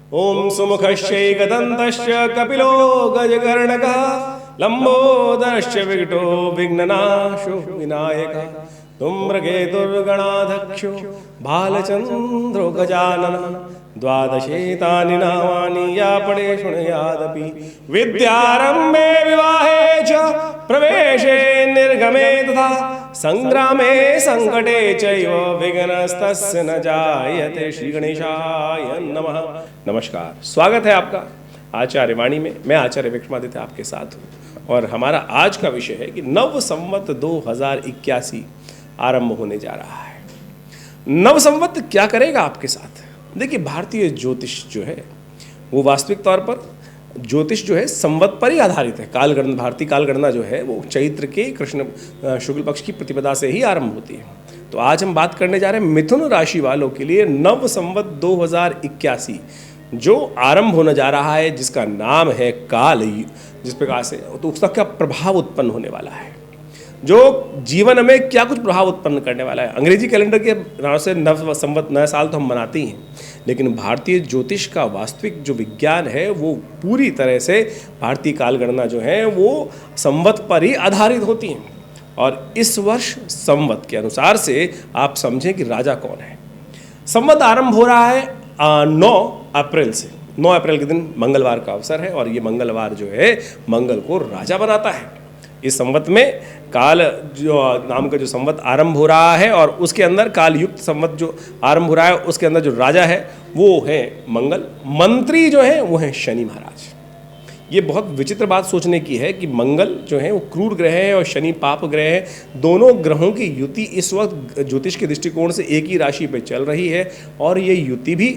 ओम सुमुखश्चैकदन्तश्च कपिलो गजकर्णकः लंबोदरश्च विकटो विघ्ननाशो विनायकः धूम्रकेतुर्गणाध्यक्षो बालचन्द्रो गजाननः द्वादशेतानि नामानि या पठे शृणुयादपि विद्यारम्भे विवाहे च प्रवेशे निर्गमे तथा संग्रामे संकटे चैव विघ्नस्तस्य न जायते। श्री गणेशाय नमः। नमस्कार, स्वागत है आपका आचार्य वाणी में। मैं आचार्य विक्रमादित्य आपके साथ हूँ और हमारा आज का विषय है कि नव संवत 2081 आरंभ होने जा रहा है। नव संवत क्या करेगा आपके साथ? देखिए, भारतीय ज्योतिष जो है वो वास्तविक तौर पर ज्योतिष जो है संवत पर ही आधारित है। कालगणना, भारतीय कालगणना जो है वो चैत्र के कृष्ण शुक्ल पक्ष की प्रतिपदा से ही आरंभ होती है। तो आज हम बात करने जा रहे हैं मिथुन राशि वालों के लिए नव संवत 2081 जो आरंभ होने जा रहा है, जिसका नाम है काल। जिस प्रकार से तो उसका क्या प्रभाव उत्पन्न होने वाला है, जो जीवन में क्या कुछ प्रभाव उत्पन्न करने वाला है। अंग्रेजी कैलेंडर के नाम से नव संवत, नया साल तो हम मनाते ही हैं, लेकिन भारतीय ज्योतिष का वास्तविक जो विज्ञान है वो पूरी तरह से भारतीय कालगणना जो है वो संवत पर ही आधारित होती है। और इस वर्ष संवत के अनुसार से आप समझें कि राजा कौन है। संवत आरंभ हो रहा है 9 अप्रैल से। 9 अप्रैल के दिन मंगलवार का अवसर है और ये मंगलवार जो है मंगल को राजा बनाता है। इस संवत में काल जो नाम का जो संवत आरंभ हो रहा है और उसके अंदर काल युक्त संवत जो आरंभ हो रहा है उसके अंदर जो राजा है वो है मंगल। मंत्री जो है वो है शनि महाराज। ये बहुत विचित्र बात सोचने की है कि मंगल जो है वो क्रूर ग्रह है और शनि पाप ग्रह है। दोनों ग्रहों की युति इस वक्त ज्योतिष के दृष्टिकोण से एक ही राशि पे चल रही है और ये युति भी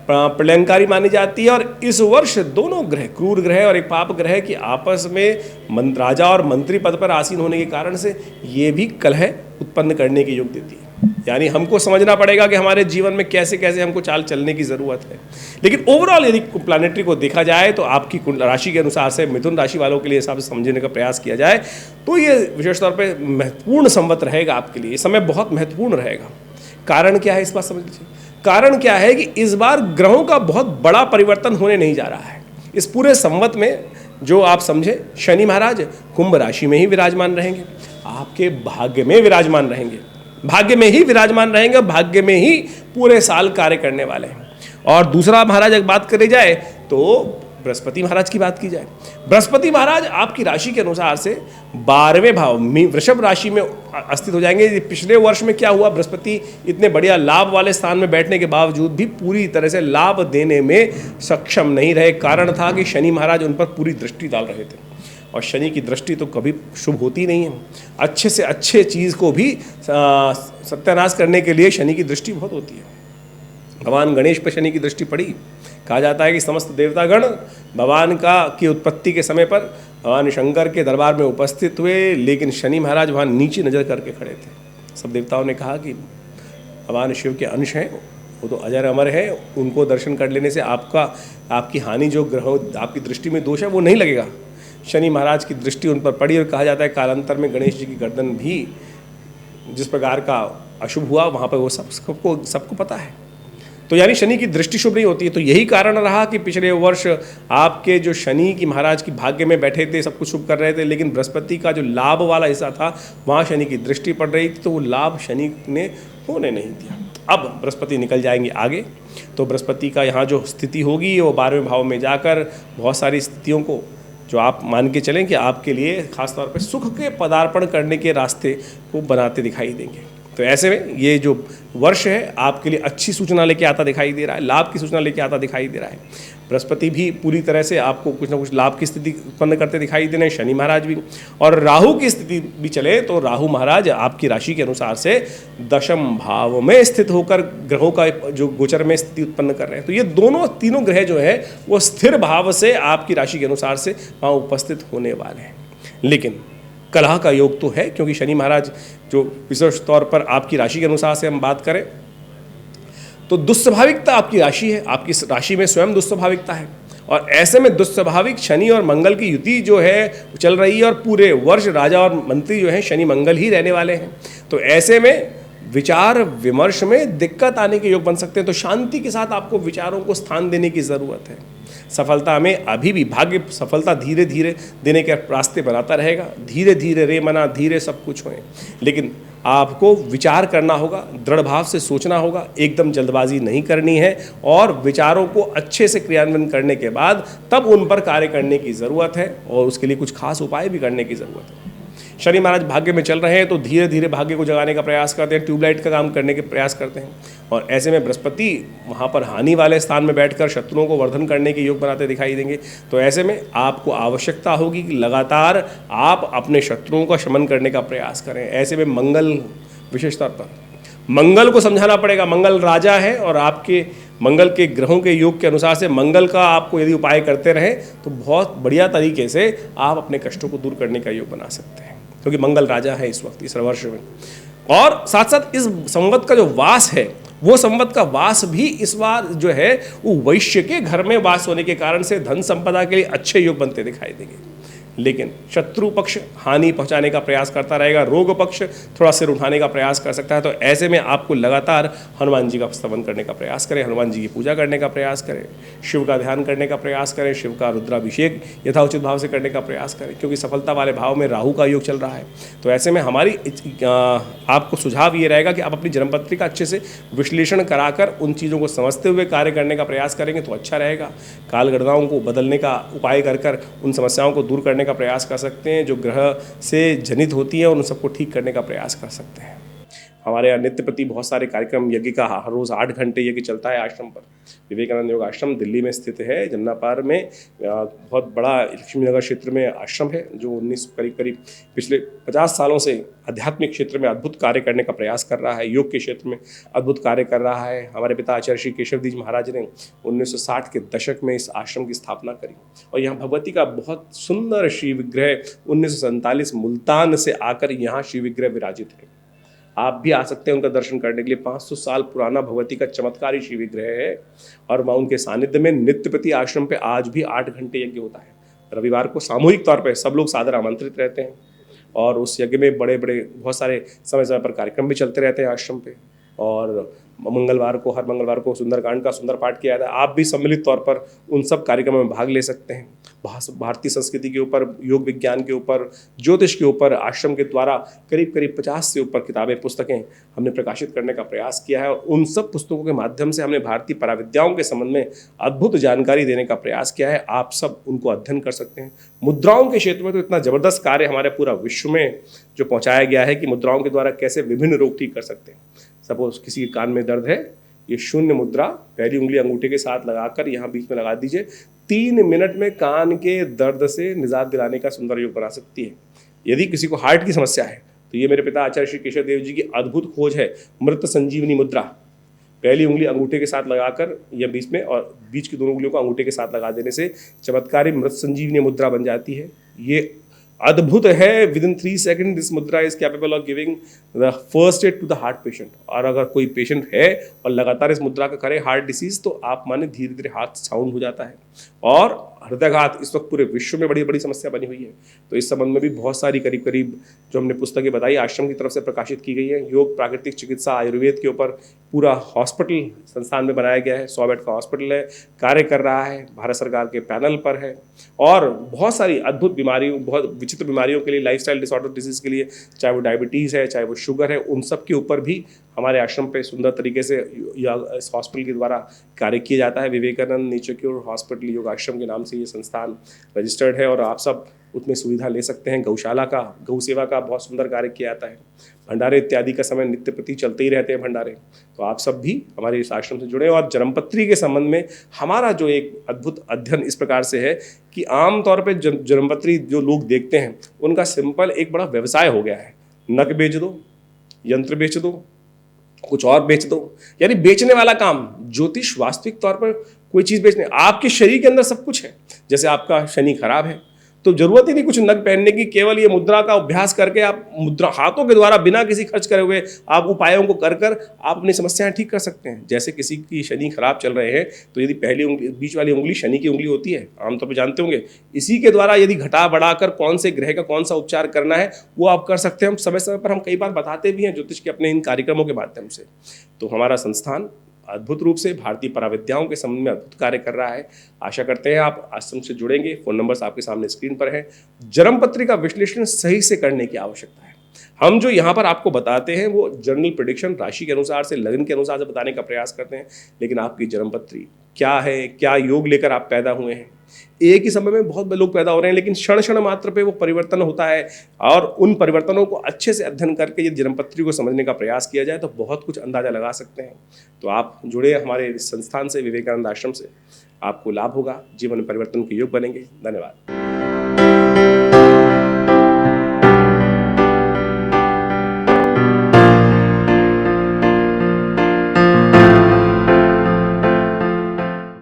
प्रलयंकारी मानी जाती है। और इस वर्ष दोनों ग्रह, क्रूर ग्रह और एक पाप ग्रह की आपस में राजा और मंत्री पद पर आसीन होने के कारण से ये भी कलह उत्पन्न करने के योग देती है। यानी हमको समझना पड़ेगा कि हमारे जीवन में कैसे कैसे हमको चाल चलने की ज़रूरत है। लेकिन ओवरऑल यदि प्लानेटरी को देखा जाए तो आपकी राशि के अनुसार से मिथुन राशि वालों के लिए हिसाब से समझने का प्रयास किया जाए तो ये विशेष तौर पर महत्वपूर्ण संवत रहेगा आपके लिए। ये समय बहुत महत्वपूर्ण रहेगा। कारण क्या है, इस बात समझ लीजिए। कारण क्या है कि इस बार ग्रहों का बहुत बड़ा परिवर्तन होने नहीं जा रहा है। इस पूरे संवत में जो आप समझे, शनि महाराज कुंभ राशि में ही विराजमान रहेंगे, आपके भाग्य में विराजमान रहेंगे, भाग्य में ही विराजमान रहेंगे, भाग्य में ही पूरे साल कार्य करने वाले हैं। और दूसरा महाराज अगर बात करी जाए तो बृहस्पति महाराज की बात की जाए। बृहस्पति महाराज आपकी राशि के अनुसार से 12वें भाव में वृषभ राशि में स्थित हो जाएंगे। पिछले वर्ष में क्या हुआ, बृहस्पति इतने बढ़िया लाभ वाले स्थान में बैठने के बावजूद भी पूरी तरह से लाभ देने में सक्षम नहीं रहे। कारण था कि शनि महाराज उन पर पूरी दृष्टि डाल रहे थे और शनि की दृष्टि तो कभी शुभ होती नहीं है। अच्छे से अच्छे चीज़ को भी सत्यानाश करने के लिए शनि की दृष्टि बहुत होती है। भगवान गणेश पर शनि की दृष्टि पड़ी। कहा जाता है कि समस्त देवतागण भगवान की उत्पत्ति के समय पर भगवान शंकर के दरबार में उपस्थित हुए, लेकिन शनि महाराज वहाँ नीचे नजर करके खड़े थे। सब देवताओं ने कहा कि भगवान शिव के अंश हैं, वो तो अजर अमर है, उनको दर्शन कर लेने से आपकी हानि, जो ग्रहों आपकी दृष्टि में दोष है वो नहीं लगेगा। शनि महाराज की दृष्टि उन पर पड़ी और कहा जाता है कालांतर में गणेश जी की गर्दन भी जिस प्रकार का अशुभ हुआ वहाँ पर वो सबको पता है। तो यानी शनि की दृष्टि शुभ नहीं होती है। तो यही कारण रहा कि पिछले वर्ष आपके जो शनि की महाराज की भाग्य में बैठे थे, सब कुछ शुभ कर रहे थे, लेकिन बृहस्पति का जो लाभ वाला हिस्सा था वहाँ शनि की दृष्टि पड़ रही थी, तो वो लाभ शनि ने होने नहीं दिया। अब बृहस्पति निकल जाएंगे आगे, तो बृहस्पति का यहाँ जो स्थिति होगी वो 12वें भाव में जाकर बहुत सारी स्थितियों को जो आप मान के चलें कि आपके लिए खासतौर पर सुख के पदार्पण करने के रास्ते को बनाते दिखाई देंगे। तो ऐसे में ये जो वर्ष है आपके लिए अच्छी सूचना लेके आता दिखाई दे रहा है, लाभ की सूचना लेके आता दिखाई दे रहा है। बृहस्पति भी पूरी तरह से आपको कुछ ना कुछ लाभ की स्थिति उत्पन्न करते दिखाई दे रहे हैं, शनि महाराज भी। और राहु की स्थिति भी चले तो राहु महाराज आपकी राशि के अनुसार से 10वें भाव में स्थित होकर ग्रहों का जो गोचर में स्थिति उत्पन्न कर रहे हैं। तो ये तीनों ग्रह जो है वो स्थिर भाव से आपकी राशि के अनुसार से वहाँ उपस्थित होने वाले हैं। लेकिन कलह का योग तो है, क्योंकि शनि महाराज जो विशेष तौर पर आपकी राशि के अनुसार से हम बात करें तो दुस्वाभाविकता आपकी राशि है, आपकी राशि में स्वयं दुस्वाभाविकता है। और ऐसे में दुस्वाभाविक शनि और मंगल की युति जो है चल रही है और पूरे वर्ष राजा और मंत्री जो है शनि मंगल ही रहने वाले हैं। तो ऐसे में विचार विमर्श में दिक्कत आने के योग बन सकते हैं। तो शांति के साथ आपको विचारों को स्थान देने की ज़रूरत है। सफलता में अभी भी भाग्य सफलता धीरे धीरे देने के रास्ते बनाता रहेगा। धीरे धीरे रे मना धीरे सब कुछ होए, लेकिन आपको विचार करना होगा, दृढ़ भाव से सोचना होगा, एकदम जल्दबाजी नहीं करनी है और विचारों को अच्छे से क्रियान्वयन करने के बाद तब उन पर कार्य करने की ज़रूरत है और उसके लिए कुछ खास उपाय भी करने की ज़रूरत है। शनि महाराज भाग्य में चल रहे हैं तो धीरे धीरे भाग्य को जगाने का प्रयास करते हैं, ट्यूबलाइट का काम करने के प्रयास करते हैं और ऐसे में बृहस्पति वहाँ पर हानि वाले स्थान में बैठकर शत्रुओं को वर्धन करने के योग बनाते दिखाई देंगे। तो ऐसे में आपको आवश्यकता होगी कि लगातार आप अपने शत्रुओं का शमन करने का प्रयास करें। ऐसे में मंगल विशेष तौर पर मंगल को समझाना पड़ेगा। मंगल राजा है और आपके मंगल के ग्रहों के योग के अनुसार से मंगल का आपको यदि उपाय करते रहें तो बहुत बढ़िया तरीके से आप अपने कष्टों को दूर करने का योग बना सकते हैं, क्योंकि मंगल राजा है इस वक्त इस वर्ष में। और साथ साथ इस संवत का जो वास है वो संवत का वास भी इस बार जो है वो वैश्य के घर में वास होने के कारण से धन संपदा के लिए अच्छे योग बनते दिखाई देंगे। लेकिन शत्रु पक्ष हानि पहुंचाने का प्रयास करता रहेगा, रोग पक्ष थोड़ा सिर उठाने का प्रयास कर सकता है। तो ऐसे में आपको लगातार हनुमान जी का स्तवन करने का प्रयास करें, हनुमान जी की पूजा करने का प्रयास करें, शिव का ध्यान करने का प्रयास करें, शिव का रुद्राभिषेक यथाउचित भाव से करने का प्रयास करें, क्योंकि सफलता वाले भाव में राहु का योग चल रहा है। तो ऐसे में हमारी आपको सुझाव ये रहेगा कि आप अपनी जन्मपत्री का अच्छे से विश्लेषण कराकर उन चीज़ों को समझते हुए कार्य करने का प्रयास करेंगे तो अच्छा रहेगा। कालगणनाओं को बदलने का उपाय कर उन समस्याओं को दूर करने का प्रयास कर सकते हैं जो ग्रह से जनित होती हैं और उन सबको ठीक करने का प्रयास कर सकते हैं। हमारे यहाँ नित्य प्रति बहुत सारे कार्यक्रम यज्ञ का हर रोज़ 8 घंटे यज्ञ चलता है आश्रम पर। विवेकानंद योग आश्रम दिल्ली में स्थित है, जमुना पार में बहुत बड़ा लक्ष्मी नगर क्षेत्र में आश्रम है जो करीब पिछले 50 सालों से आध्यात्मिक क्षेत्र में अद्भुत कार्य करने का प्रयास कर रहा है, योग के क्षेत्र में अद्भुत कार्य कर रहा है। हमारे पिता आचार्य श्री केशवदीज महाराज ने 1960 के दशक में इस आश्रम की स्थापना करी और यहाँ भगवती का बहुत सुंदर श्री विग्रह 1947 मुल्तान से आकर यहाँ श्री विग्रह विराजित है। आप भी आ सकते हैं उनका दर्शन करने के लिए। 500 साल पुराना भगवती का चमत्कारी शिव विग्रह है और वहाँ उनके सानिध्य में नित्य प्रति आश्रम पे आज भी 8 घंटे यज्ञ होता है। रविवार को सामूहिक तौर पे सब लोग सादर आमंत्रित रहते हैं और उस यज्ञ में बड़े बड़े बहुत सारे समय समय पर कार्यक्रम भी चलते रहते हैं आश्रम पे। और हर मंगलवार को सुंदरकांड का सुंदर पाठ किया जाता है। आप भी सम्मिलित तौर पर उन सब कार्यक्रमों में भाग ले सकते हैं। भारतीय संस्कृति के ऊपर, योग विज्ञान के ऊपर, ज्योतिष के ऊपर आश्रम के द्वारा करीब 50 से ऊपर किताबें पुस्तकें हमने प्रकाशित करने का प्रयास किया है और उन सब पुस्तकों के माध्यम से हमने भारतीय पराविद्याओं के संबंध में अद्भुत जानकारी देने का प्रयास किया है। आप सब उनको अध्ययन कर सकते हैं। मुद्राओं के क्षेत्र में तो इतना जबरदस्त कार्य हमारे पूरा विश्व में जो पहुँचाया गया है कि मुद्राओं के द्वारा कैसे विभिन्न रोग ठीक कर सकते हैं। सपोज किसी के कान में दर्द है, ये शून्य मुद्रा पहली उंगली अंगूठे के साथ लगाकर यहाँ बीच में लगा दीजिए। 3 मिनट में कान के दर्द से निजात दिलाने का सुंदर योग बना सकती है। यदि किसी को हार्ट की समस्या है तो ये मेरे पिता आचार्य श्री केशव देव जी की अद्भुत खोज है, मृत संजीवनी मुद्रा। पहली उंगली अंगूठे के साथ लगाकर या बीच में और बीच की दोनों उंगलियों को अंगूठे के साथ लगा देने से चमत्कारी मृत संजीवनी मुद्रा बन जाती है। ये अद्भुत है। Within 3 second this mudra is capable of giving the first aid to the heart patient. और अगर कोई पेशेंट है और लगातार इस मुद्रा का करे हार्ट डिसीज तो आप माने धीरे धीरे हार्ट साउंड हो जाता है। और हृदयघात इस वक्त पूरे विश्व में बड़ी बड़ी समस्या बनी हुई है। तो इस संबंध में भी बहुत सारी करीब जो हमने पुस्तकें बताई आश्रम की तरफ से प्रकाशित की गई है। योग, प्राकृतिक चिकित्सा, आयुर्वेद के ऊपर पूरा हॉस्पिटल संस्थान में बनाया गया है। 100 बेड का हॉस्पिटल है, कार्य कर रहा है, भारत सरकार के पैनल पर है। और बहुत सारी अद्भुत बीमारियों, बहुत विचित्र बीमारियों के लिए, लाइफस्टाइल डिसऑर्डर डिजीज के लिए, चाहे वो डायबिटीज़ है, चाहे वो शुगर है, उन सब के ऊपर भी हमारे आश्रम पे सुंदर तरीके से इस हॉस्पिटल के द्वारा कार्य किया जाता है। विवेकानंद नेचर क्योर हॉस्पिटल योग आश्रम के नाम से ये संस्थान रजिस्टर्ड है और आप सब उसमें सुविधा ले सकते हैं। गौशाला का, गौ सेवा का बहुत सुंदर कार्य किया जाता है। भंडारे इत्यादि का समय नित्य प्रति चलते ही रहते हैं भंडारे। तो आप सब भी हमारे इस आश्रम से जुड़े। और जन्मपत्री के संबंध में हमारा जो एक अद्भुत अध्ययन इस प्रकार से है कि आमतौर पर जन्मपत्री जो लोग देखते हैं उनका सिंपल एक बड़ा व्यवसाय हो गया है। नक बेच दो, यंत्र बेच दो, कुछ और बेच दो, यानी बेचने वाला काम। ज्योतिष वास्तविक तौर पर कोई चीज़ बेचने, आपके शरीर के अंदर सब कुछ है। जैसे आपका शनि खराब है तो जरूरत ही नहीं कुछ नग पहनने की, केवल ये मुद्रा का अभ्यास करके आप मुद्रा हाथों के द्वारा बिना किसी खर्च करे हुए आप उपायों को कर कर आप अपनी समस्याएं ठीक कर सकते हैं। जैसे किसी की शनि खराब चल रहे हैं तो यदि पहली उंगली, बीच वाली उंगली शनि की उंगली होती है, आमतौर पर जानते होंगे, इसी के द्वारा यदि घटा बढ़ाकर कौन से ग्रह का कौन सा उपचार करना है वो आप कर सकते हैं। हम समय समय पर हम कई बार बताते भी हैं ज्योतिष के अपने इन कार्यक्रमों के माध्यम से। तो हमारा संस्थान अद्भुत रूप से भारतीय पराविद्याओं के संबंध में अद्भुत कार्य कर रहा है। आशा करते हैं आप आश्रम से जुड़ेंगे। फोन नंबर्स आपके सामने स्क्रीन पर है। जन्म पत्री का विश्लेषण सही से करने की आवश्यकता है। हम जो यहाँ पर आपको बताते हैं वो जनरल प्रेडिक्शन राशि के अनुसार से, लग्न के अनुसार से बताने का प्रयास करते हैं, लेकिन आपकी जन्म पत्री क्या है, क्या योग लेकर आप पैदा हुए हैं। एक ही समय में बहुत लोग पैदा हो रहे हैं, लेकिन क्षण क्षण मात्र पे वो परिवर्तन होता है, और उन परिवर्तनों को अच्छे से अध्ययन करके यदि जन्मपत्री को समझने का प्रयास किया जाए तो बहुत कुछ अंदाजा लगा सकते हैं। तो आप जुड़े हमारे संस्थान से, विवेकानंद आश्रम से, आपको लाभ होगा, जीवन में परिवर्तन के योग बनेंगे। धन्यवाद।